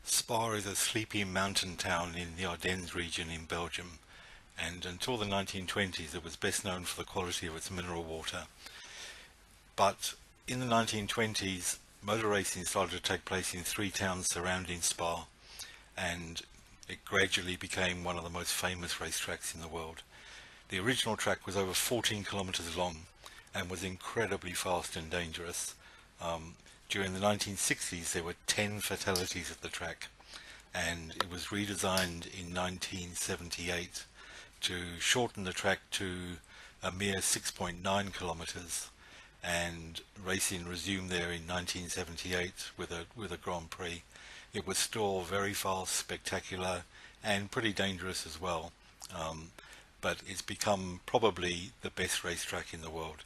Spa is a sleepy mountain town in the Ardennes region in Belgium, and until the 1920s it was best known for the quality of its mineral water. But in the 1920s, motor racing started to take place in three towns surrounding Spa, and it gradually became one of the most famous racetracks in the world. The original track was over 14 kilometers long and was incredibly fast and dangerous. During the 1960s, there were 10 fatalities at the track, and it was redesigned in 1978 to shorten the track to a mere 6.9 kilometers, and racing resumed there in 1978 with a Grand Prix. It was still very fast, spectacular, and pretty dangerous as well. But it's become probably the best racetrack in the world.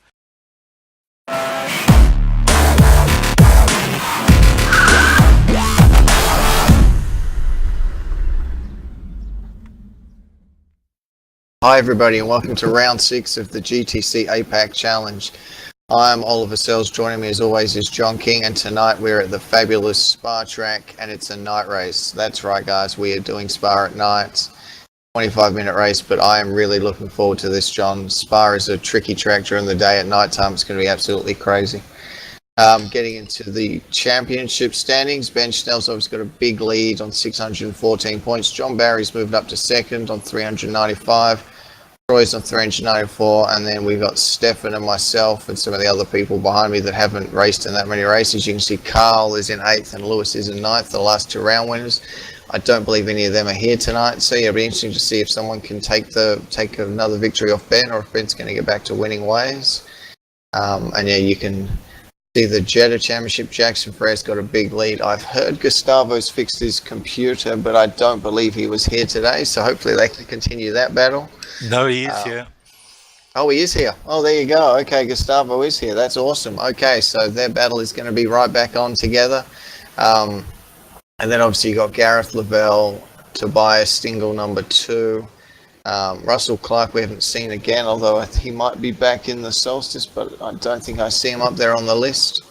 Hi everybody and welcome to round 6 of the GTC APAC Challenge. I'm Oliver Sells. Joining me as always is John King, and tonight we're at the fabulous Spa track and it's a night race. That's right guys, we are doing Spa at night. 25-minute race, but I am really looking forward to this, John. Spa is a tricky track during the day. At night time it's going to be absolutely crazy. Getting into the championship standings, Ben Schnell's obviously got a big lead on 614 points. John Barry's moved up to second on 395. Troy's on 394, and then we've got Stefan and myself and some of the other people behind me that haven't raced in that many races. You can see Carl is in 8th and Lewis is in 9th, the last two round winners. I don't believe any of them are here tonight, so yeah, it'll be interesting to see if someone can take another victory off Ben, or if Ben's going to get back to winning ways. And yeah, you can see the Jetta Championship. Jackson Frere's got a big lead. I've heard Gustavo's fixed his computer, but I don't believe he was here today, so hopefully they can continue that battle. No, he is here. Oh, he is here. Oh, there you go. Okay, Gustavo is here. That's awesome. Okay, so their battle is going to be right back on together. And then obviously you got Gareth Lavelle, Tobias Stingle, number 2. Russell Clark we haven't seen again, although he might be back in the Solstice, but I don't think I see him up there on the list.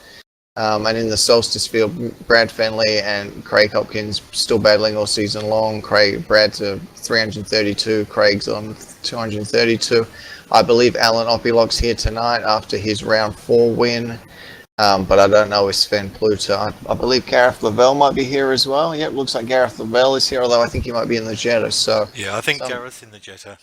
And in the Solstice field, Brad Fenley and Craig Hopkins still battling all season long. Brad's a 332, Craig's on 232. I believe Alan Opilock's here tonight after his round 4 win. But I don't know if Sven Pluter. I believe Gareth Lavelle might be here as well. Yep, looks like Gareth Lavelle is here, although I think he might be in the Jetta. So yeah, I think Gareth's in the Jetta.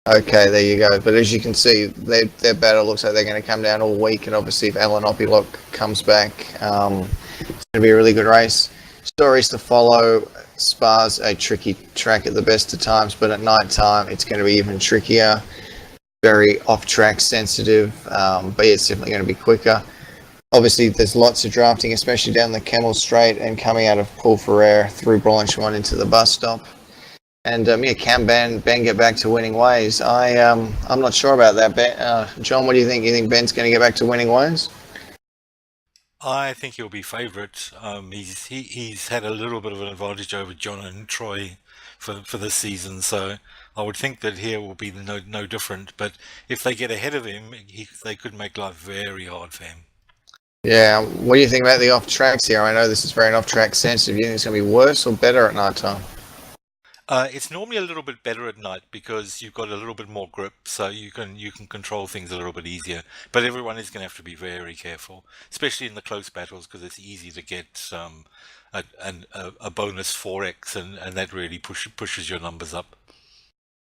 Okay, there you go. But as you can see, their battle looks like they're going to come down all week, and obviously if Alan Opilock comes back, it's going to be a really good race. Stories to follow. Spa's a tricky track at the best of times, but at night time it's going to be even trickier. Very off-track sensitive, but yeah, it's definitely going to be quicker. Obviously, there's lots of drafting, especially down the Camel Straight and coming out of Paul Ferrer through Blanchemont into the bus stop. And yeah, can Ben get back to winning ways? I'm not sure about that, Ben. John, what do you think? You think Ben's going to get back to winning ways? I think he'll be favourite. He's had a little bit of an advantage over John and Troy for this season, so I would think that here will be no different. But if they get ahead of him, they could make life very hard for him. Yeah, what do you think about the off-tracks here? I know this is very off-track sensitive. Do you think it's going to be worse or better at night time? It's normally a little bit better at night because you've got a little bit more grip, so you can control things a little bit easier. But everyone is going to have to be very careful, especially in the close battles, because it's easy to get a bonus 4x, and that really pushes your numbers up.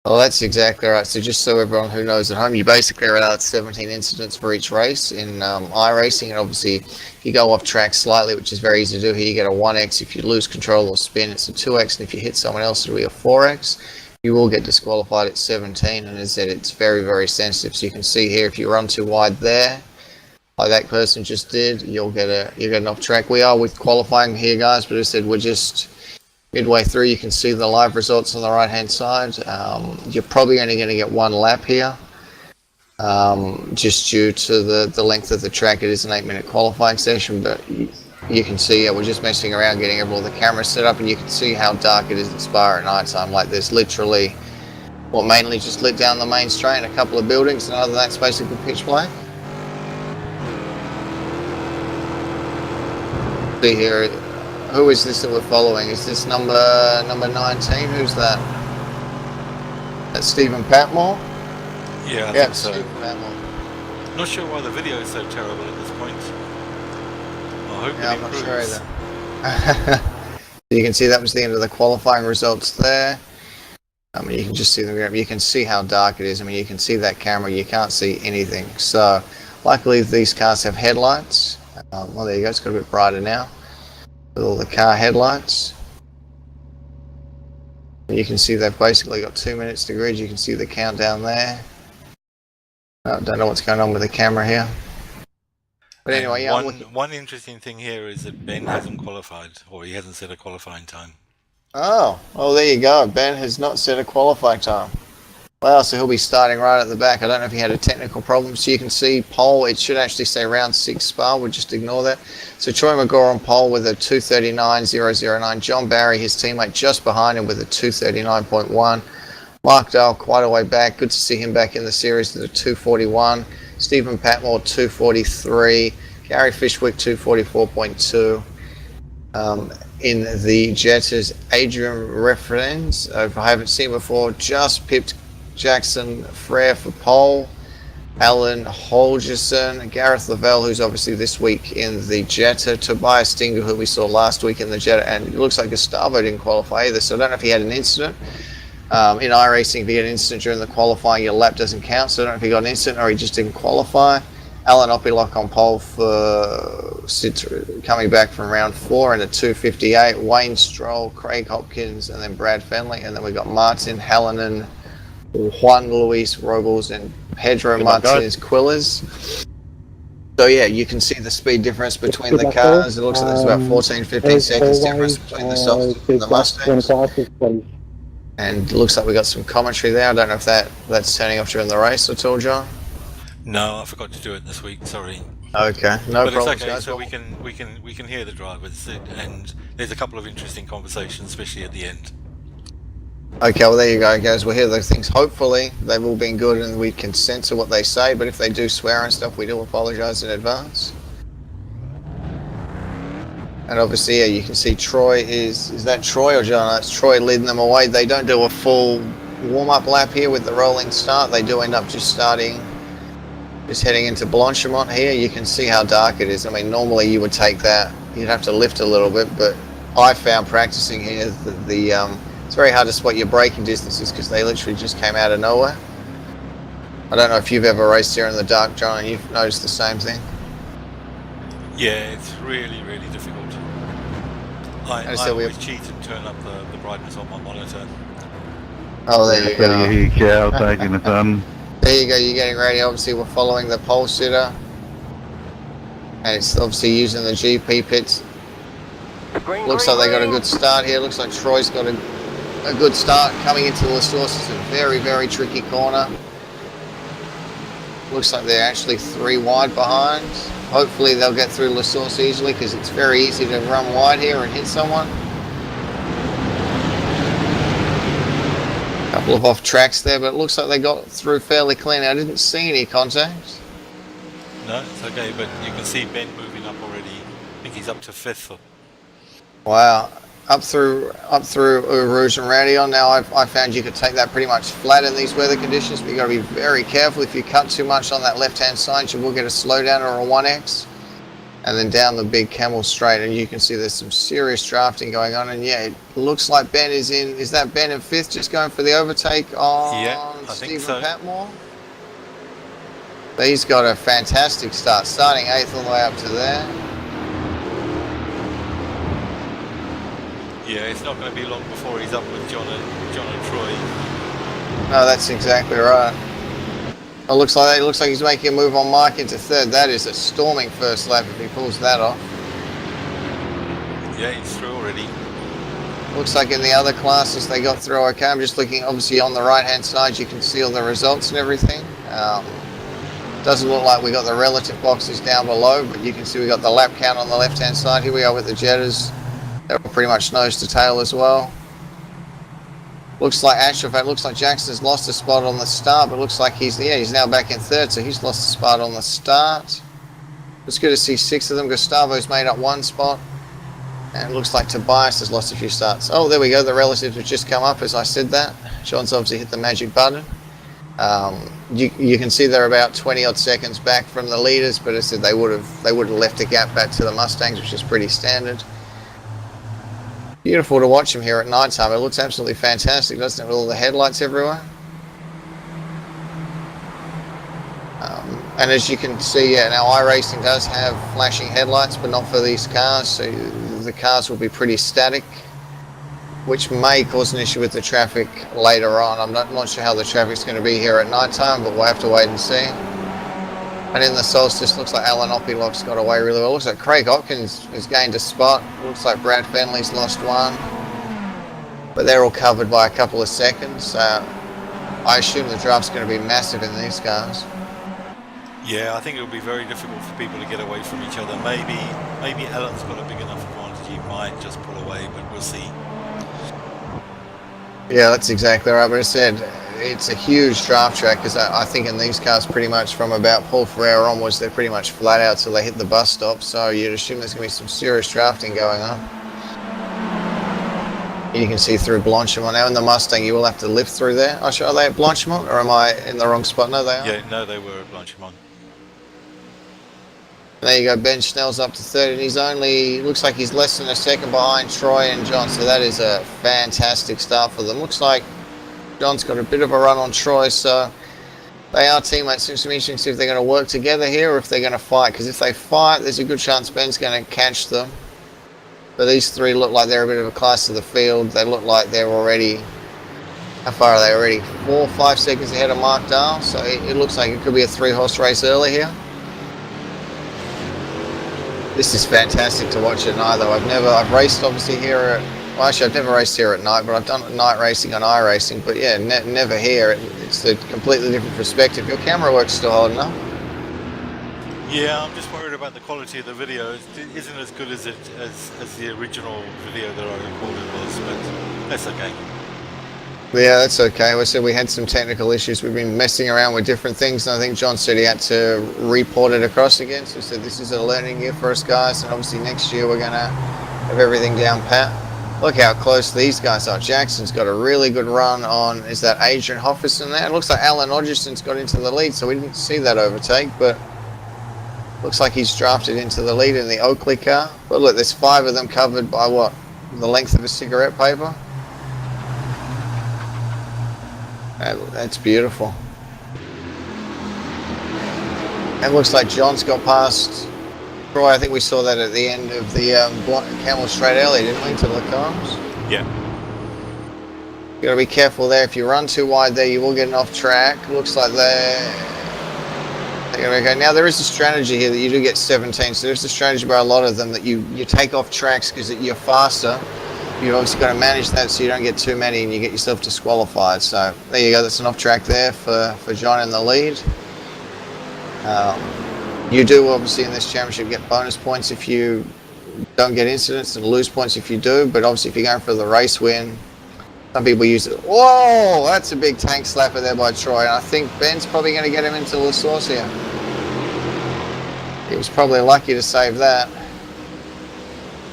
Well, that's exactly right. So just so everyone who knows at home, you basically are allowed 17 incidents for each race in iRacing, and obviously if you go off track slightly, which is very easy to do here, you get a 1x. If you lose control or spin, it's a 2x, and if you hit someone else, it'll be a 4x. You will get disqualified at 17, and as I said, it's very sensitive. So you can see here, if you run too wide there, like that person just did, you'll get an off track. We are with qualifying here, guys, but as I said, we're just midway through. You can see the live results on the right hand side. You're probably only going to get one lap here, just due to the length of the track. It is an 8-minute qualifying session, but you can see we're just messing around getting all the cameras set up, and you can see how dark it is at Spa at night time. Like there's literally mainly just lit down the main straight and a couple of buildings, and other than that it's basically pitch black. See here, who is this that we're following? Is this number 19? Who's that? That's Stephen Patmore? Yeah, I Yeah, think so. Stephen Patmore. Not sure why the video is so terrible at this point. I hope Yeah, it I'm not improves. sure either. You can see that was the end of the qualifying results there. I mean, you can just see them. You can see how dark it is. I mean, you can see that camera. You can't see anything. So, luckily, these cars have headlights. Well, there you go. It's got a bit brighter now with all the car headlights. You can see they've basically got 2 minutes to grid. You can see the countdown there. I don't know what's going on with the camera here. But And anyway, yeah, I'm looking. one interesting thing here is that Ben hasn't qualified, or he hasn't set a qualifying time. Oh, well, there you go. Ben has not set a qualifying time. Well, so he'll be starting right at the back. I don't know if he had a technical problem. So you can see pole. It should actually say round 6 Spa. We'll just ignore that. So Troy McGaw on pole with a 2:39.009. John Barry, his teammate, just behind him with a 2:39.1. Mark Dale quite a way back. Good to see him back in the series with a 2:41. Stephen Patmore 2:43. Gary Fishwick 2:44.2. In the Jetters, Adrian Referens, if I haven't seen before, just pipped Jackson Frere for pole. Alan Holgerson, Gareth Lavelle, who's obviously this week in the Jetta, Tobias Stinger, who we saw last week in the Jetta, and it looks like Gustavo didn't qualify either, so I don't know if he had an incident. In iRacing, if you get an incident during the qualifying, your lap doesn't count, so I don't know if he got an incident or he just didn't qualify. Alan Opilock on pole for coming back from round 4 in a 2:58. Wayne Stroll, Craig Hopkins, and then Brad Fenley. And then we got Martin Hallinan, Juan Luis Robles, and Pedro Martinez Quillers. So yeah, you can see the speed difference between the cars. It looks like there's about 14-15 seconds difference between the Softs and the Mustangs. And it looks like we got some commentary there. I don't know if that's turning off during the race at all, John. No, I forgot to do it this week. Sorry. Okay, no But problem. it's okay. So we can hear the drivers, and there's a couple of interesting conversations, especially at the end. Okay, well there you go, guys. We'll hear those things. Hopefully they've all been good and we can censor what they say. But if they do swear and stuff, we do apologise in advance. And obviously, yeah, you can see Troy is that Troy or John? That's Troy leading them away. They don't do a full warm-up lap here with the rolling start. They do end up just heading into Blanchimont here. You can see how dark it is. I mean, normally you would take that, you'd have to lift a little bit, but I found practicing here that it's very hard to spot your braking distances because they literally just came out of nowhere. I don't know if you've ever raced here in the dark, John, and you've noticed the same thing. Yeah, it's really, really difficult. I always cheat and turn up the brightness on my monitor. Oh, there you go. You cow taking the fun. There you go, you're getting ready. Obviously, we're following the pole sitter. And it's obviously using the GP pits. Looks like they got a good start here. Looks like Troy's got a good start coming into the source. It's a very, very tricky corner. Looks like they're actually 3 wide behind. Hopefully they'll get through La Source easily because it's very easy to run wide here and hit someone. Couple of off tracks there, but it looks like they got through fairly clean. I didn't see any contacts. No, it's okay, but you can see Ben moving up already. I think he's up to 5th. Wow, up through Rouge and Radion. Now I found you could take that pretty much flat in these weather conditions, but you got to be very careful. If you cut too much on that left-hand side, you will get a slowdown or a 1X. And then down the big Camel Straight, and you can see there's some serious drafting going on. And yeah, it looks like Ben is in. Is that Ben in 5th, just going for the overtake on Stephen Patmore? He's got a fantastic start, starting 8th all the way up to there. Yeah, it's not going to be long before he's up with John and Troy. No, that's exactly right. It looks like he's making a move on Mike into 3rd. That is a storming first lap if he pulls that off. Yeah, he's through already. Looks like in the other classes they got through okay. I'm just looking, obviously on the right-hand side, you can see all the results and everything. Doesn't look like we got the relative boxes down below, but you can see we got the lap count on the left-hand side. Here we are with the Jettas. They're pretty much nose to tail as well. Looks like Ashraf, looks like Jackson's lost a spot on the start, but looks like he's now back in 3rd, so he's lost a spot on the start. It's good to see 6 of them. Gustavo's made up 1 spot. And it looks like Tobias has lost a few starts. Oh, there we go. The relatives have just come up as I said that. John's obviously hit the magic button. You can see they're about 20 odd seconds back from the leaders, but as I said, they would have left a gap back to the Mustangs, which is pretty standard. Beautiful to watch them here at night time. It looks absolutely fantastic, doesn't it, with all the headlights everywhere? And as you can see, yeah, now iRacing does have flashing headlights, but not for these cars, so the cars will be pretty static, which may cause an issue with the traffic later on. I'm not sure how the traffic's going to be here at night time, but we'll have to wait and see. And in the Solstice, looks like Alan Oppylock's got away really well. Looks like Craig Hopkins has gained a spot. Looks like Brad Fenley's lost one. But they're all covered by a couple of seconds. I assume the draft's going to be massive in these cars. Yeah, I think it'll be very difficult for people to get away from each other. Maybe Alan's got a big enough advantage, he might just pull away, but we'll see. Yeah, that's exactly right. But as I said, it's a huge draft track, because I think in these cars pretty much from about Paul Ferreira onwards, they're pretty much flat out till they hit the bus stop. So you'd assume there's going to be some serious drafting going on. You can see through Blanchimont. Now in the Mustang, you will have to lift through there. Are they at Blanchimont, or am I in the wrong spot? No, they are. Yeah, no, they were at Blanchimont. There you go, Ben Schnell's up to third, and he's only, looks like he's less than a second behind Troy and John, so that is a fantastic start for them. Looks like John's got a bit of a run on Troy, so they are teammates. It's interesting to see if they're going to work together here or if they're going to fight, because if they fight, there's a good chance Ben's going to catch them. But these three look like they're a bit of a class of the field. They look like they're already, how far are they already? 4 or 5 seconds ahead of Mark Dahl, so it looks like it could be a 3-horse race early here. This is fantastic to watch at night though. I've raced obviously here at, well actually I've never raced here at night, but I've done night racing on iRacing, but yeah, never here. It's a completely different perspective. Your camera work's still holding up? Yeah, I'm just worried about the quality of the video. It isn't as good as the original video that I recorded was, but that's okay. Yeah, that's okay. We said we had some technical issues. We've been messing around with different things, and I think John said he had to report it across again. So he said this is a learning year for us guys, and obviously next year we're going to have everything down pat. Look how close these guys are. Jackson's got a really good run on, is that Adrian Hofferson there? It looks like Alan Odgerson's got into the lead, so we didn't see that overtake, but looks like he's drafted into the lead in the Oakley car. But look, there's 5 of them covered by what? The length of a cigarette paper? That's beautiful. And looks like John's got past Troy. I think we saw that at the end of the Camel Straight earlier, didn't we, to the cars? Yeah. You got to be careful there. If you run too wide there, you will get an off track. Looks like they're going to go. Now there is a strategy here that you do get 17. So there's a strategy by a lot of them that you take off tracks because you're faster. You've obviously got to manage that so you don't get too many and you get yourself disqualified. So there you go, that's an off track there for John in the lead. You do obviously in this championship get bonus points if you don't get incidents and lose points if you do, but obviously if you're going for the race win, some people use it. Whoa, that's a big tank slapper there by Troy, and I think Ben's probably going to get him into La Source here. He was probably lucky to save that.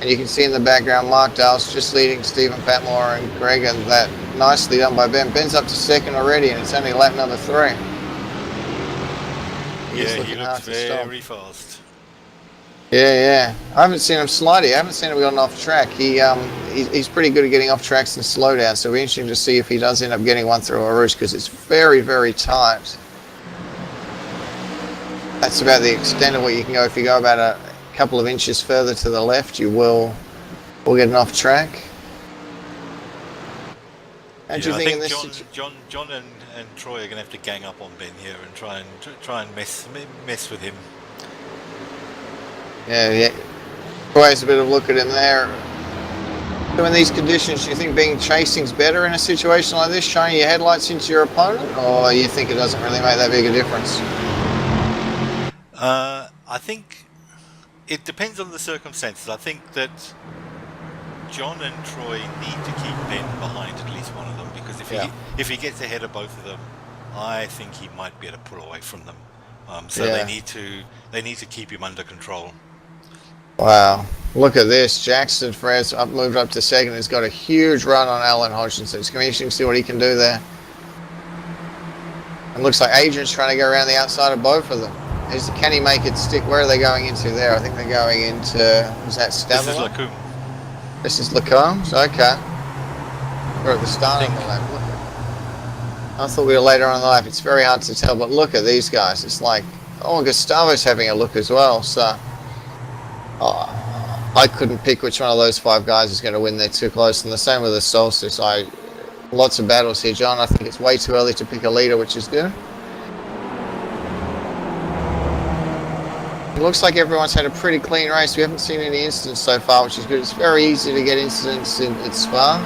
And you can see in the background, Mark Dahl's just leading Stephen Patmore and Greg, and that nicely done by Ben. Ben's up to second already, and it's only lap number 3. Yeah, he looks very fast. Yeah. I haven't seen him slide here. I haven't seen him going off track. He's pretty good at getting off tracks and slow down, so it'll be interesting to see if he does end up getting one through a roost, because it's very, very tight. That's about the extent of what you can go. If you go about a couple of inches further to the left, you will get an off track. How do you think in this John and Troy are going to have to gang up on Ben here and try and mess with him. Yeah. Troy has a bit of a look at him there. So in these conditions, do you think being chasing's better in a situation like this, shining your headlights into your opponent, or you think it doesn't really make that big a difference? I think it depends on the circumstances. I think that John and Troy need to keep Ben behind at least one of them, because if he gets ahead of both of them, I think he might be able to pull away from them. They need to keep him under control. Wow. Look at this. Jackson Frez moved up to second. He's got a huge run on Alan Hodgkinson. It's going to be interesting to see what he can do there. It looks like Adrian's trying to go around the outside of both of them. Can he make it stick? Where are they going into there? I think they're going into, was that Stavila? This is Lacombe. This is Lacombe? Okay. We're at the start of the lap. Look. I thought we were later on in the lap. It's very hard to tell, but look at these guys. It's like, oh, Gustavo's having a look as well. So I couldn't pick which one of those 5 guys is going to win. They're too close. And the same with the Solstice. Lots of battles here, John. I think it's way too early to pick a leader, which is good. It looks like everyone's had a pretty clean race. We haven't seen any incidents so far, which is good. It's very easy to get incidents at Spa.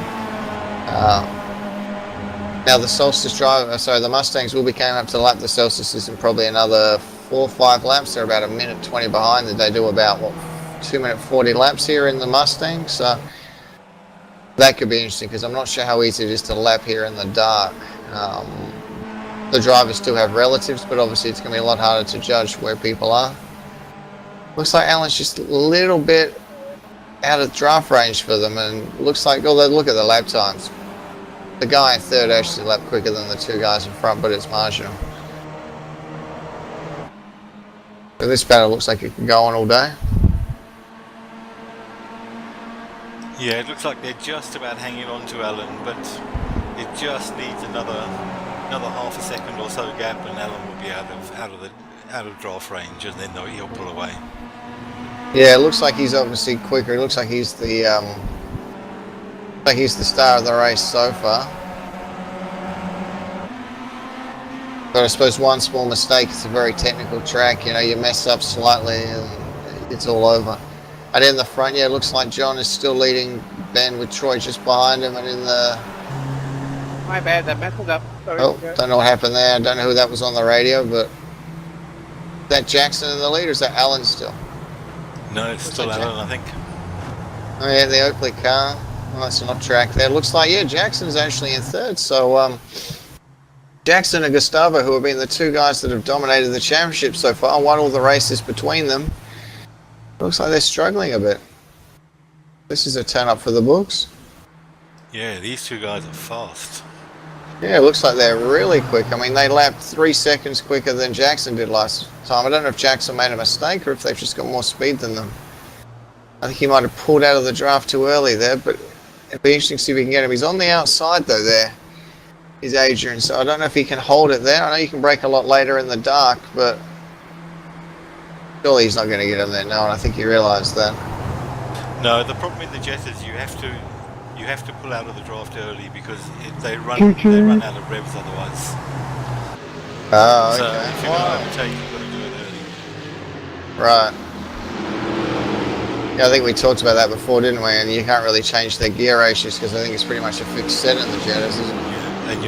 Now the Solstice the Mustangs will be coming up to lap the Solstices in probably another 4 or 5 laps. They're about 1:20 behind. They do about 2:40 laps here in the Mustangs. So that could be interesting because I'm not sure how easy it is to lap here in the dark. The drivers do have relatives, but obviously it's going to be a lot harder to judge where people are. Looks like Alan's just a little bit out of draft range for them, and looks like, although look at the lap times. The guy in third actually lapped quicker than the 2 guys in front, but it's marginal. So this battle looks like it can go on all day. Yeah, it looks like they're just about hanging on to Alan, but it just needs another half a second or so gap, and Alan will be out of draft range, and then he'll pull away. Yeah, it looks like he's obviously quicker. It looks like he's the star of the race so far. But I suppose one small mistake, it's a very technical track, you mess up slightly and it's all over. And in the front, yeah, it looks like John is still leading Ben with Troy just behind him, and in the... My bad, that messed up. Sorry. Oh, don't know what happened there. I don't know who that was on the radio, but... Is that Jackson in the lead, or is that Alan still? No, it's still Alan, I think. Oh yeah, the Oakley car. Well, that's an off track there. Looks like, yeah, Jackson's actually in third. So, Jackson and Gustavo, who have been the 2 guys that have dominated the championship so far, won all the races between them. Looks like they're struggling a bit. This is a turn up for the books. Yeah, these 2 guys are fast. Yeah, it looks like they're really quick. I mean, they lapped 3 seconds quicker than Jackson did last time. I don't know if Jackson made a mistake or if they've just got more speed than them. I think he might have pulled out of the draft too early there, but it'd be interesting to see if we can get him. He's on the outside though there. He's Adrian, so I don't know if he can hold it there. I know you can break a lot later in the dark, but surely he's not going to get him there now, and I think he realised that. No, the problem in the Jet is you have to pull out of the draft early because they run out of revs otherwise. Oh, okay. So if you're going to overtake, you've got to do it early. Right. Yeah, I think we talked about that before, didn't we? And you can't really change their gear ratios because I think it's pretty much a fixed set in the Jettas, isn't it? Yeah, and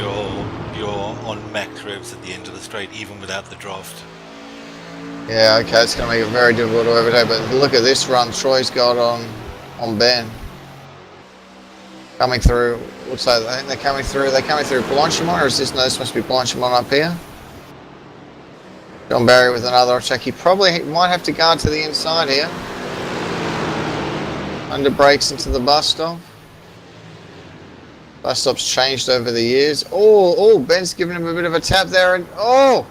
you're on max revs at the end of the straight, even without the draft. Yeah, okay, it's going to make it very difficult to overtake. But look at this run Troy's got on Ben. Coming through, looks like I think they're coming through. They're coming through Blanchimont, or is this? No, this must be Blanchimont up here. John Barry with another off track. He probably might have to guard to the inside here. Under brakes into the bus stop. Bus stop's changed over the years. Oh, Ben's giving him a bit of a tap there, and oh!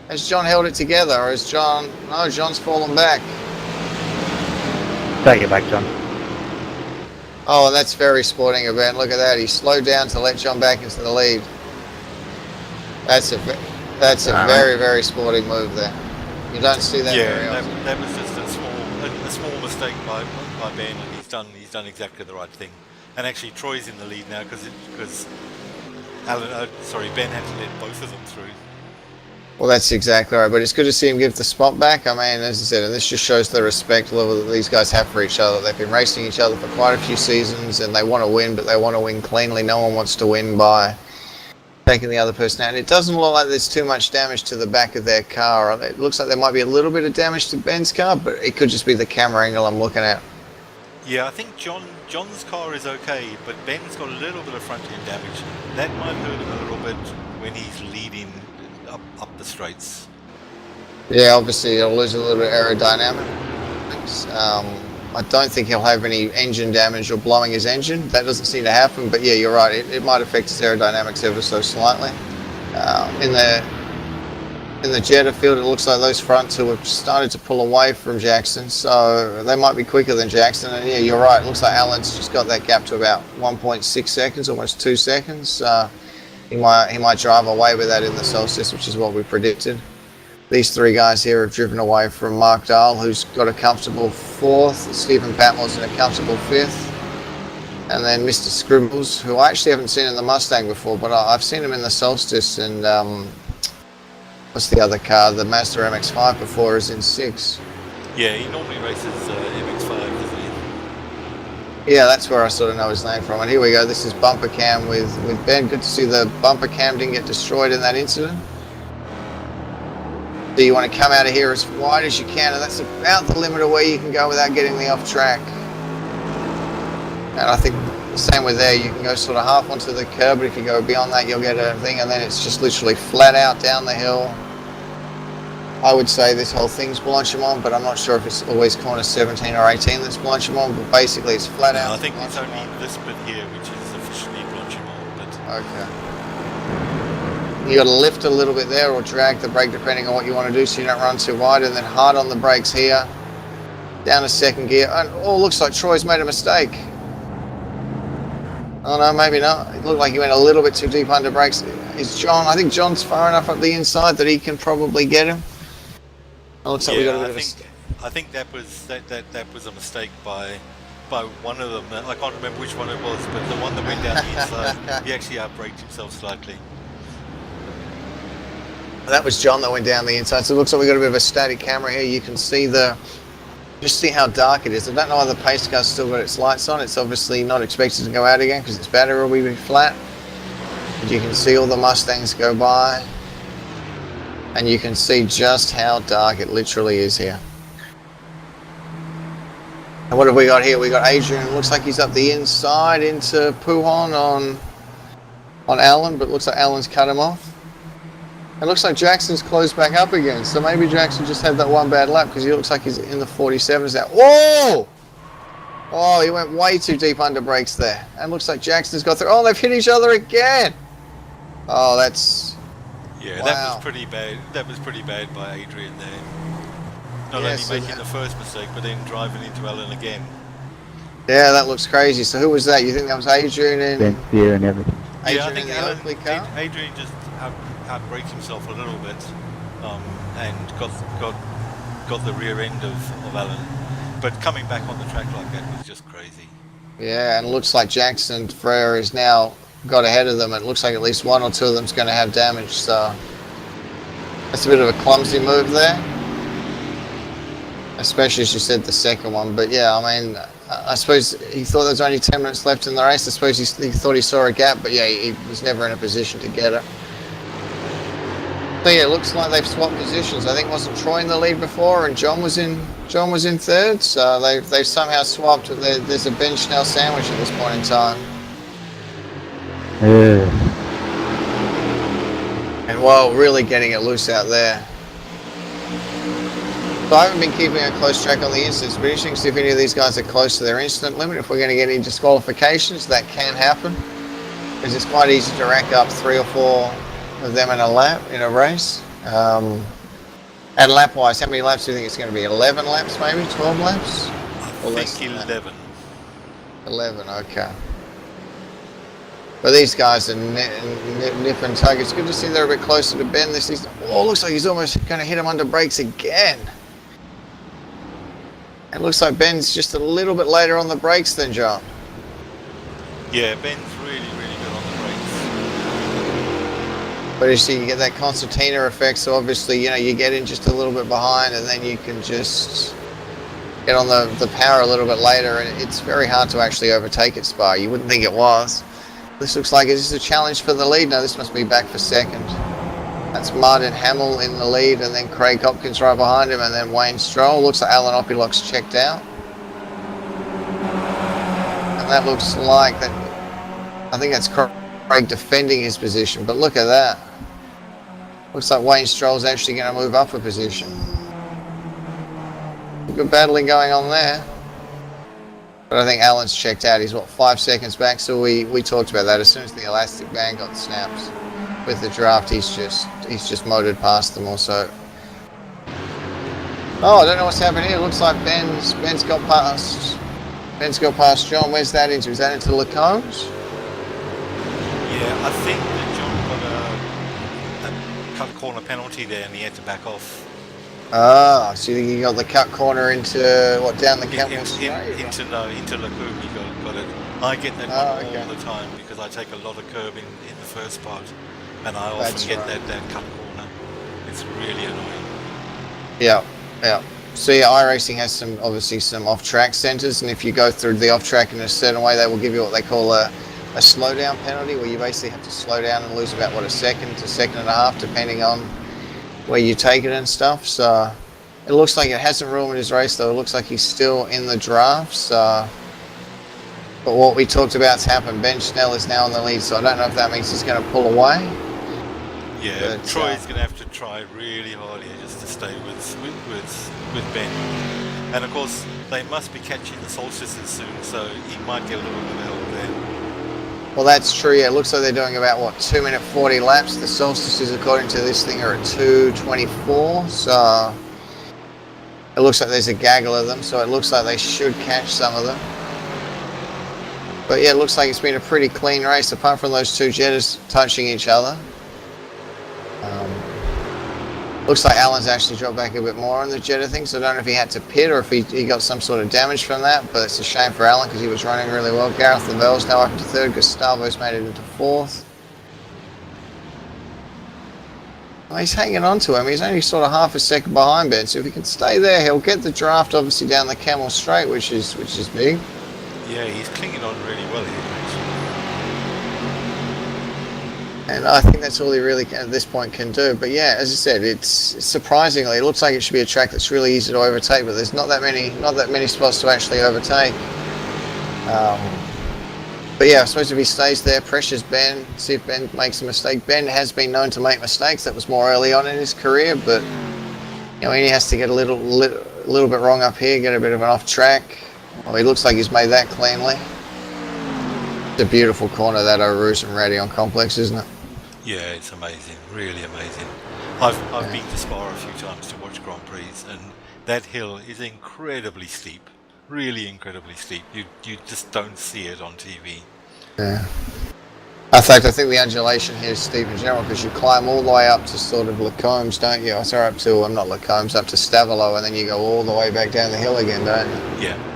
Has John held it together, or is John... No, John's fallen back. Take it back, John. Oh, and that's very sporting of Ben. Look at that. He slowed down to let John back into the lead. That's a very, very sporting move there. You don't see that very often. Yeah, that was just a small mistake by Ben, and he's done exactly the right thing. And actually, Troy's in the lead now because Ben had to let both of them through. Well, that's exactly right, but it's good to see him give the spot back. I mean, as I said, and this just shows the respect level that these guys have for each other. They've been racing each other for quite a few seasons, and they want to win, but they want to win cleanly. No one wants to win by taking the other person out. It doesn't look like there's too much damage to the back of their car. It looks like there might be a little bit of damage to Ben's car, but it could just be the camera angle I'm looking at. Yeah, I think John's car is okay, but Ben's got a little bit of front end damage. That might hurt him a little bit when he's leading up the straights. Yeah, obviously it'll lose a little bit of aerodynamics. I don't think he'll have any engine damage or blowing his engine. That doesn't seem to happen, but yeah, you're right. It might affect his aerodynamics ever so slightly. In the Jetta field, it looks like those front two have started to pull away from Jackson, so they might be quicker than Jackson. And yeah, you're right. It looks like Alan's just got that gap to about 1.6 seconds, almost 2 seconds. He might drive away with that in the Solstice, which is what we predicted. These three guys here have driven away from Mark Dahl, who's got a comfortable 4th. Stephen Patmore's in a comfortable 5th. And then Mr. Scribbles, who I actually haven't seen in the Mustang before, but I've seen him in the Solstice and what's the other car? The Mazda MX-5 before, is in 6. Yeah, he normally races MX-5, doesn't he? Yeah, that's where I sort of know his name from. And here we go. This is bumper cam with Ben. Good to see the bumper cam didn't get destroyed in that incident. So you want to come out of here as wide as you can, and that's about the limit of where you can go without getting the off track. And I think the same with there. You can go sort of half onto the curb, but if you go beyond that, you'll get a thing, and then it's just literally flat out down the hill. I would say this whole thing's Blanchimont, but I'm not sure if it's always corner 17 or 18 that's Blanchimont, but basically it's flat out. I think it's only this bit here which is officially Blanchimont, but... Okay. You got to lift a little bit there or drag the brake depending on what you want to do so you don't run too wide, and then hard on the brakes here. Down to second gear. And oh, looks like Troy's made a mistake. Oh no, maybe not. It looked like he went a little bit too deep under brakes. Is John? I think John's far enough up the inside that he can probably get him. It looks like we got a bit of I think that was a mistake by one of them. I can't remember which one it was, but the one that went down the inside, he actually outbraked himself slightly. That was John that went down the inside. So it looks like we got a bit of a static camera here. You can see just see how dark it is. I don't know why the pace car's still got its lights on. It's obviously not expected to go out again because its battery will be flat. But you can see all the Mustangs go by. And you can see just how dark it literally is here. And what have we got here? We got Adrian. Looks like he's up the inside into Pujon on Alan, but looks like Alan's cut him off. It looks like Jackson's closed back up again, so maybe Jackson just had that one bad lap because he looks like he's in the 47s now. Whoa! Oh, he went way too deep under brakes there. And looks like Jackson's got through. Oh, they've hit each other again! Oh, that's... Yeah, wow. That was pretty bad. That was pretty bad by Adrian there. Not only making the first mistake, but then driving into Alan again. Yeah, that looks crazy. So who was that? You think that was Adrian and... Yeah, and everything. Yeah, I think Adrian just outbraked himself a little bit and got the rear end of Alan. But coming back on the track like that was just crazy. Yeah, and it looks like Jackson Frere has now got ahead of them. It looks like at least one or two of them's going to have damage, so that's a bit of a clumsy move there. Especially as you said, the second one. But yeah, I mean, I suppose he thought there was only 10 minutes left in the race. I suppose he thought he saw a gap, but yeah, he was never in a position to get it. So yeah, it looks like they've swapped positions. I think wasn't Troy in the lead before, and John was in third. So they've somehow swapped. There's a Ben Schnell sandwich at this point in time. Yeah. And while really getting it loose out there. So I haven't been keeping a close track on the incidents, but interesting to see if any of these guys are close to their incident limit. If we're going to get any disqualifications, that can happen. Because it's quite easy to rack up 3 or 4 of them in a lap, in a race. And lap-wise, how many laps do you think it's going to be? 11 laps maybe? 12 laps? I think 11. 11, okay. But these guys are nip and tug. It's good to see they're a bit closer to Ben this season. Oh, looks like he's almost going to hit him under brakes again. It looks like Ben's just a little bit later on the brakes than John. Yeah, Ben's really good on the brakes. But you see, you get that concertina effect, so obviously, you know, you get in just a little bit behind and then you can just get on the power a little bit later, and it's very hard to actually overtake at Spa. You wouldn't think it was. This looks like it's a challenge for the lead. No, this must be back for second. That's Martin Hamill in the lead, and then Craig Hopkins right behind him, and then Wayne Stroll. Looks like Alan Opilok's checked out. And that looks like that. I think that's Craig defending his position, but look at that. Looks like Wayne Stroll's actually going to move up a position. Good battling going on there. But I think Alan's checked out. He's, what, 5 seconds back? So we talked about that. As soon as the elastic band got snapped with the draft, he's just motored past them also. Oh, I don't know what's happening here. It looks like Ben's got past John. Where's that into? Is that into Lacombs? Yeah, I think that John got a cut corner penalty there and he had to back off. Ah, so you think he got the cut corner into, what, down the Campbell Straight? Into Lacombe he got it. I get that one all the time because I take a lot of curb in the first part and I often get that cut corner. It's really annoying. Yeah. Yeah. So yeah, iRacing has obviously some off-track centres, and if you go through the off-track in a certain way, they will give you what they call a slowdown penalty, where you basically have to slow down and lose about, what, a second to second and a half, depending on where you take it and stuff. So it looks like it hasn't ruined his race, though. It looks like he's still in the drafts. But what we talked about's happened. Ben Schnell is now in the lead, so I don't know if that means he's going to pull away. Yeah, but Troy's going to have to try really hard here just to stay with Ben. And of course, they must be catching the solstices soon, so he might get a little bit of help there. Well, that's true. Yeah, it looks like they're doing about, what, 2 minute 40 laps. The solstices, according to this thing, are at 2:24. So it looks like there's a gaggle of them. So it looks like they should catch some of them. But yeah, it looks like it's been a pretty clean race, apart from those two jetters touching each other. Looks like Alan's actually dropped back a bit more on the Jetta thing, so I don't know if he had to pit or if he got some sort of damage from that, but it's a shame for Alan because he was running really well. Gareth Lavell's now up into third, Gustavo's made it into fourth. Well, he's hanging on to him. He's only sort of half a second behind Ben, so if he can stay there, he'll get the draft obviously down the Camel Straight, which is big. Yeah, he's clinging on really well here. And I think that's all he really at this point can do. But yeah, as I said, it's surprisingly, it looks like it should be a track that's really easy to overtake, but there's not that many spots to actually overtake. But yeah, I suppose if he stays there, pressures Ben, see if Ben makes a mistake. Ben has been known to make mistakes. That was more early on in his career, but you know, he has to get a little bit wrong up here, get a bit of an off track. Well, he looks like he's made that cleanly. It's a beautiful corner, that O'Roos and Radion complex, isn't it? Yeah, it's amazing, really amazing. I've been to Spa a few times to watch Grand Prix, and that hill is incredibly steep, really incredibly steep. You just don't see it on TV. Yeah. In fact, I think the undulation here is steep in general because you climb all the way up to sort of Lacombes, don't you? Sorry, up to not Lacombes, up to Stavelot, and then you go all the way back down the hill again, don't you? Yeah.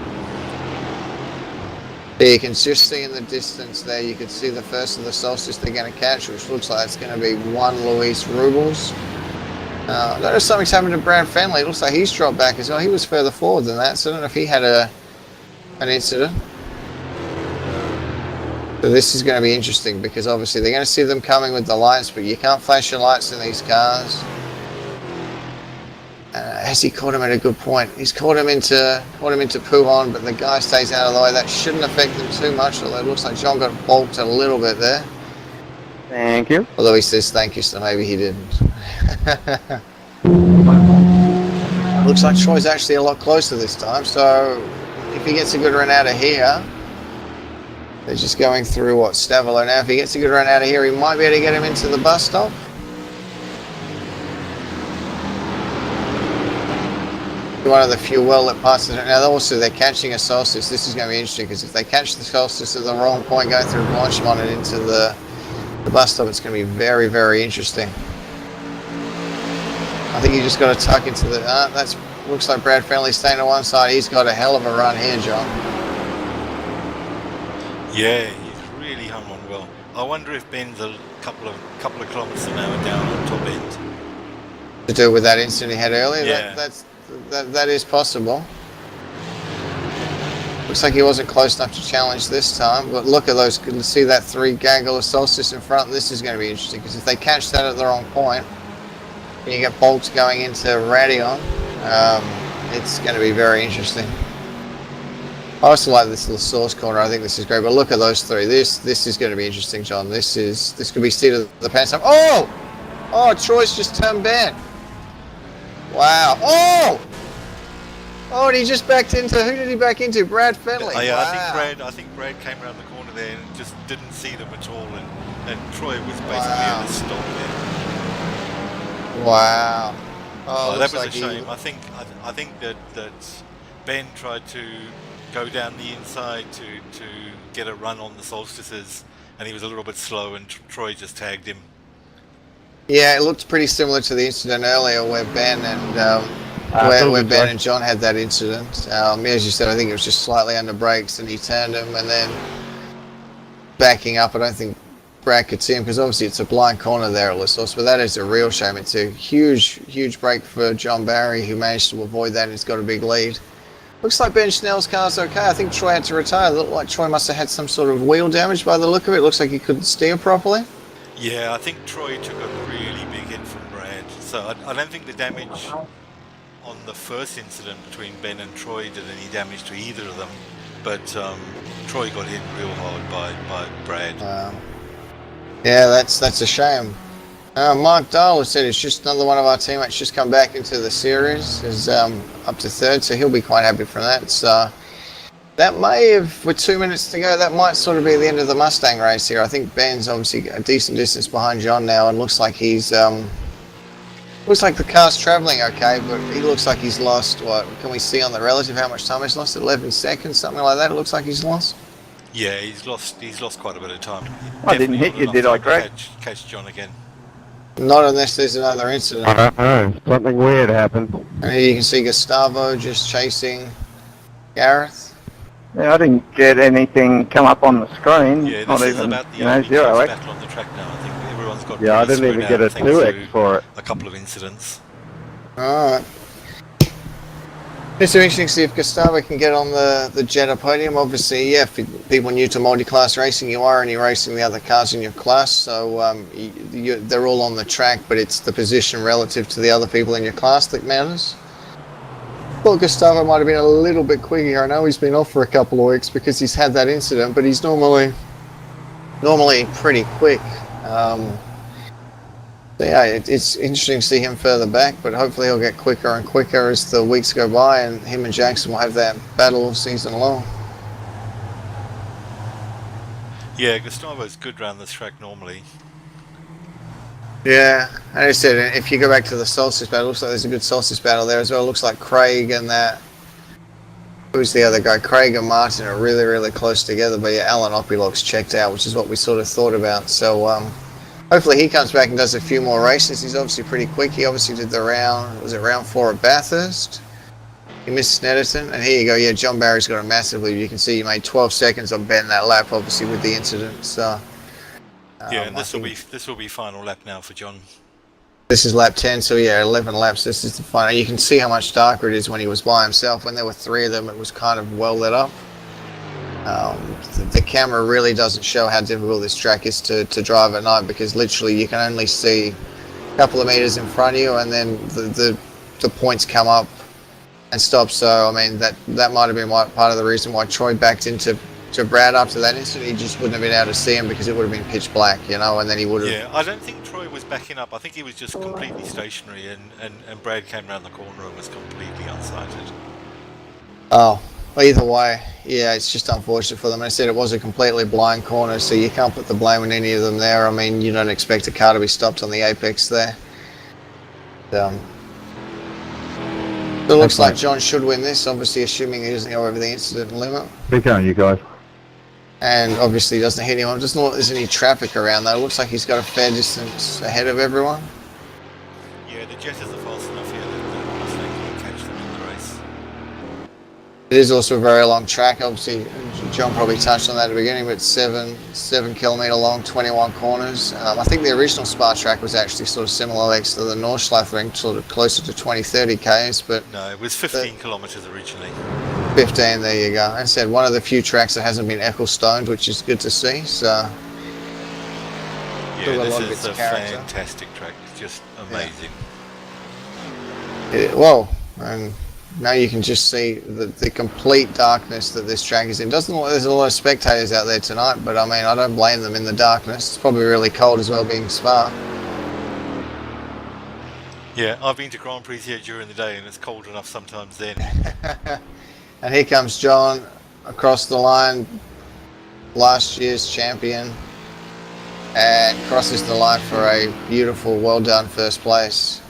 You can just see in the distance there, you can see the first of the solstice they're going to catch, which looks like it's going to be one Luis Rubles. I don't know if something's happened to Brad Fenley. It looks like he's dropped back as well. He was further forward than that, so I don't know if he had an incident. So this is going to be interesting because obviously they're going to see them coming with the lights, but you can't flash your lights in these cars. Has he caught him at a good point? He's caught him into Pouhon, but the guy stays out of the way. That shouldn't affect him too much, although it looks like John got balked a little bit there. Thank you. Although he says thank you, so maybe he didn't. Looks like Troy's actually a lot closer this time, so if he gets a good run out of here, they're just going through, what, Stavelot now. If he gets a good run out of here, he might be able to get him into the bus stop. One of the few well-lit passes. Now also they're catching a solstice. This is going to be interesting because if they catch the solstice at the wrong point going through Blanchemont and into the bus stop, it's going to be very, very interesting. I think you just got to tuck into the... that's looks like Brad Fenley staying to one side. He's got a hell of a run here, John. Yeah, he's really hung on well. I wonder if Ben's a couple of kilometres an hour down on top end. To do with that incident he had earlier? Yeah. That is possible. Looks like he wasn't close enough to challenge this time, but look at those. You can see that three gaggle of solstice in front. This is going to be interesting because if they catch that at the wrong point, and you get bolts going into Radion, it's going to be very interesting. I also like this little source corner. I think this is great, but look at those three. This is going to be interesting, John. This could be seat of the pants. Oh, Troy's just turned Ben. Wow. Oh! Oh, and he just backed into, who did he back into? Brad Fenley. Yeah, Wow. I think Brad came around the corner there and just didn't see them at all, and Troy was basically at a stop there. Wow. Oh, that was a shame. I think that Ben tried to go down the inside to get a run on the solstices, and he was a little bit slow, and Troy just tagged him. Yeah, it looked pretty similar to the incident earlier where Ben and where Ben and John had that incident. As you said, I think it was just slightly under brakes, and he turned him, and then backing up. I don't think Brad could see him because obviously it's a blind corner there at Lasos, but that is a real shame. It's a huge break for John Barry, who managed to avoid that, and he's got a big lead. Looks like Ben Schnell's car's okay. I think Troy had to retire. It looked like Troy must have had some sort of wheel damage by the look of it. Looks like he couldn't steer properly. Yeah, I think Troy took a really big hit from Brad. So I don't think the damage on the first incident between Ben and Troy did any damage to either of them. But Troy got hit real hard by Brad. Yeah, that's a shame. Mark Dahl has said it's just another one of our teammates just come back into the series. Is up to third, so he'll be quite happy from that. So that may have, with 2 minutes to go, that might sort of be the end of the Mustang race here. I think Ben's obviously a decent distance behind John now, and looks like he's looks like the car's travelling okay, but he looks like he's lost. What can we see on the relative? How much time he's lost? 11 seconds, something like that. It looks like he's lost. Yeah, he's lost quite a bit of time. I didn't hit you, did I, Greg? Catch John again. Not unless there's another incident. I don't know. Something weird happened. And here you can see Gustavo just chasing Gareth. Yeah, I didn't get anything come up on the screen. Yeah, not this is even, about the you know, only 0x. battle on the track now. I think everyone's got. Yeah, I pretty didn't even screwed get a out thanks 2x to for it. a couple of incidents. Alright. It's interesting to see if Gustavo can get on the Jetta podium. Obviously, yeah, if people new to multi-class racing, you are only racing the other cars in your class, so they're all on the track, but it's the position relative to the other people in your class that matters. Thought Gustavo might have been a little bit quicker here. I know he's been off for a couple of weeks because he's had that incident, but he's normally pretty quick. So yeah, it's interesting to see him further back, but hopefully he'll get quicker and quicker as the weeks go by, and him and Jackson will have that battle all season long. Yeah, Gustavo's good around this track normally. Yeah, and I said, if you go back to the Solstice battle, looks like there's a good Solstice battle there as well. Looks like Craig and that, who's the other guy? Craig and Martin are really close together, but yeah, Alan Opilog's checked out, which is what we sort of thought about. So hopefully he comes back and does a few more races. He's obviously pretty quick. He obviously did the round 4 at Bathurst. He missed Snetterton, and here you go. Yeah, John Barry's got a massive lead. You can see he made 12 seconds on Ben that lap, obviously with the incident. So Yeah, and this will be final lap now for John. this is lap 10, so yeah, 11 laps. This is the final. You can see how much darker it is when he was by himself. When there were 3 of them, it was kind of well lit up. The camera really doesn't show how difficult this track is to drive at night, because literally you can only see a couple of meters in front of you, and then the points come up and stop. So I mean that might have been part of the reason why Troy backed into Brad after that incident. He just wouldn't have been able to see him because it would have been pitch black, you know, and then he would have... Yeah, I don't think Troy was backing up. I think he was just completely stationary, and Brad came around the corner and was completely unsighted. Oh, well, either way, yeah, it's just unfortunate for them. I said it was a completely blind corner, so you can't put the blame on any of them there. I mean, you don't expect a car to be stopped on the apex there. It looks like John should win this, obviously assuming he doesn't go over the incident limit. Big on you guys. And obviously he doesn't hit anyone. It doesn't look like there's any traffic around though. It looks like he's got a fair distance ahead of everyone. Yeah, the Jettas are fast enough here that Mustang can catch them in the race. It is also a very long track. Obviously, John probably touched on that at the beginning, but 7 kilometre long, 21 corners. I think the original Spa track was actually sort of similar legs to the Nordschleife, sort of closer to 20-30 k's, but... No, it was 15 kilometres originally. 15, there you go. I said one of the few tracks that hasn't been Ecclestoned, which is good to see. So yeah, this is a fantastic track. It's just amazing. Yeah. Well, and now you can just see the complete darkness that this track is in. Doesn't look like there's a lot of spectators out there tonight, but I mean, I don't blame them in the darkness. It's probably really cold as well, being Spa. Yeah, I've been to Grand Prix here during the day and it's cold enough sometimes then. And here comes John across the line, last year's champion, and crosses the line for a beautiful, well done first place.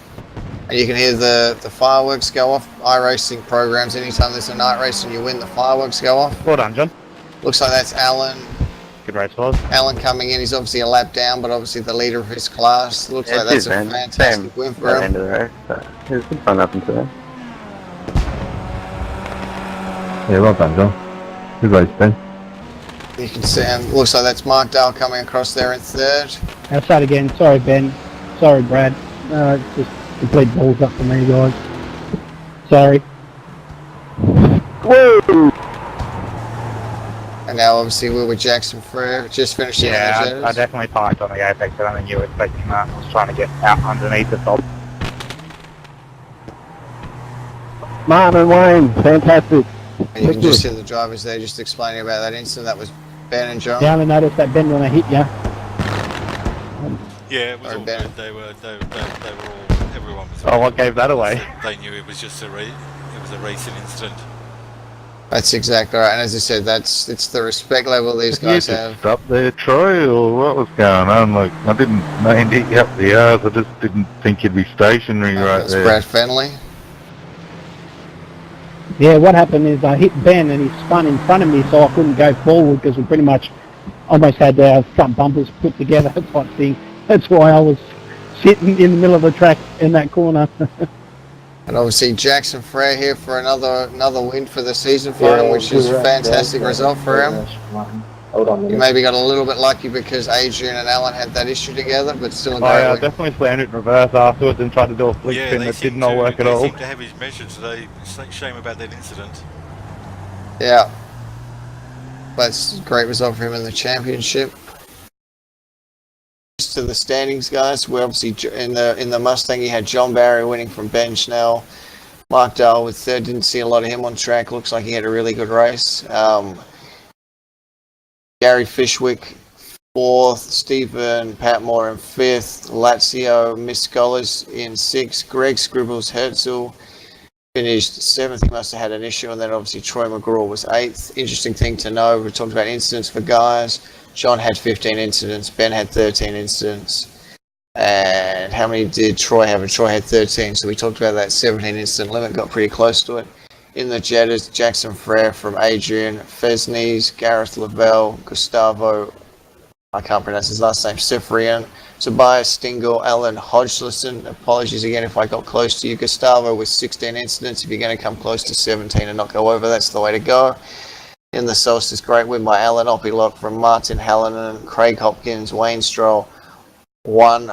And you can hear the fireworks go off. iRacing programs, anytime there's a night race and you win, the fireworks go off. Well done, John. Looks like that's Alan. Good race, Woz. Alan coming in, he's obviously a lap down, but obviously the leader of his class. Looks like that's a fantastic win for him. End of the race, but it was good fun up until then. Yeah, well done, John. Good race, Ben. You can see him. Looks like that's Mark Dale coming across there in third. I'll start again. Sorry, Ben. Sorry, Brad. It's just complete balls up for me, guys. Sorry. Woo! And now obviously we're with Jackson Frere, just finishing on the Yeah, Jettas. I definitely parked on the apex. I don't think you were expecting that. I was trying to get out underneath the top. Martin and Wayne, fantastic. And you can just hear the drivers there just explaining about that incident. That was Ben and John. Yeah, I noticed that Ben when I hit you. Yeah, it was Or all Ben. good. They were all, everyone was. Oh, what gave that away? They knew it was just it was a racing incident. That's exactly right. And as I said, it's the respect level these You guys just have. stopped there, Troy, or what was going on? Like, I didn't mean to hit you up the arse. I just didn't think you'd be stationary right That's there. Brad Fenley. Yeah, what happened is I hit Ben and he spun in front of me, so I couldn't go forward because we pretty much almost had our front bumpers put together type thing. That's why I was sitting in the middle of the track in that corner. And obviously Jackson Frere here for another win for the season for him, which is a fantastic result for him. You maybe got a little bit lucky because Adrian and Alan had that issue together, but still a great I win. definitely slammed it in reverse afterwards and tried to do a flick spin that did not work at all. They seem to have his measure today. Shame about that incident. Yeah. That's a great result for him in the championship. To the standings, guys, we're obviously in the Mustang. You had John Barry winning from Ben Schnell. Mark Dahl with third. Didn't see a lot of him on track. Looks like he had a really good race. Gary Fishwick fourth. Stephen Patmore in fifth. Lazio Miss Scholars in sixth. Greg Scribbles Herzl finished seventh. He must have had an issue. And then obviously Troy McGraw was eighth. Interesting thing to know, we talked about incidents for guys. John had 15 incidents, Ben had 13 incidents, and how many did Troy have? Troy had 13, so we talked about that 17 incident limit, got pretty close to it. In the Jettas, Jackson Frere from Adrian, Fesnes, Gareth Lavelle, Gustavo, I can't pronounce his last name, Sifrian, Tobias Stingle, Alan Hodgson. Apologies again if I got close to you. Gustavo with 16 incidents. If you're going to come close to 17 and not go over, that's the way to go. In the Solstice, great win by Alan Opilot from Martin Hallinan, Craig Hopkins, Wayne Stroll, Juan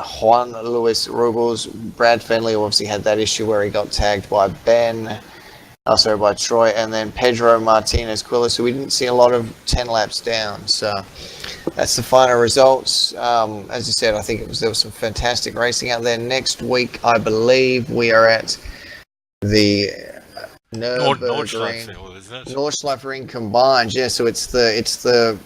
Luis Rubles. Brad Fenley obviously had that issue where he got tagged by Ben, also by Troy, and then Pedro Martinez Quilla. So we didn't see a lot of 10 laps down. So that's the final results. As I said, I think there was some fantastic racing out there. Next week, I believe we are at the Nordschleife combined, yeah. So it's the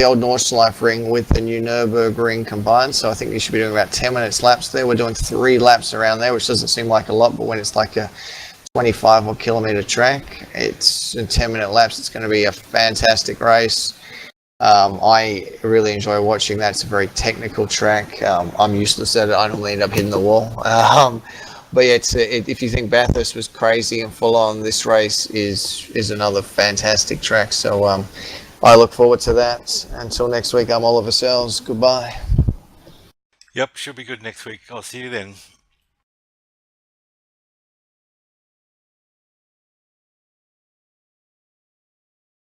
old Nordschleife ring with the new Nürburgring combined. So I think we should be doing about 10 minutes laps there. We're doing 3 laps around there, which doesn't seem like a lot, but when it's like a 25 or kilometer track, it's in 10-minute laps. It's going to be a fantastic race. I really enjoy watching that. It's a very technical track. I'm useless at it. I normally end up hitting the wall. But yeah, if you think Bathurst was crazy and full on, this race is another fantastic track. So I look forward to that. Until next week, I'm Oliver Sells. Goodbye. Yep, should be good next week. I'll see you then.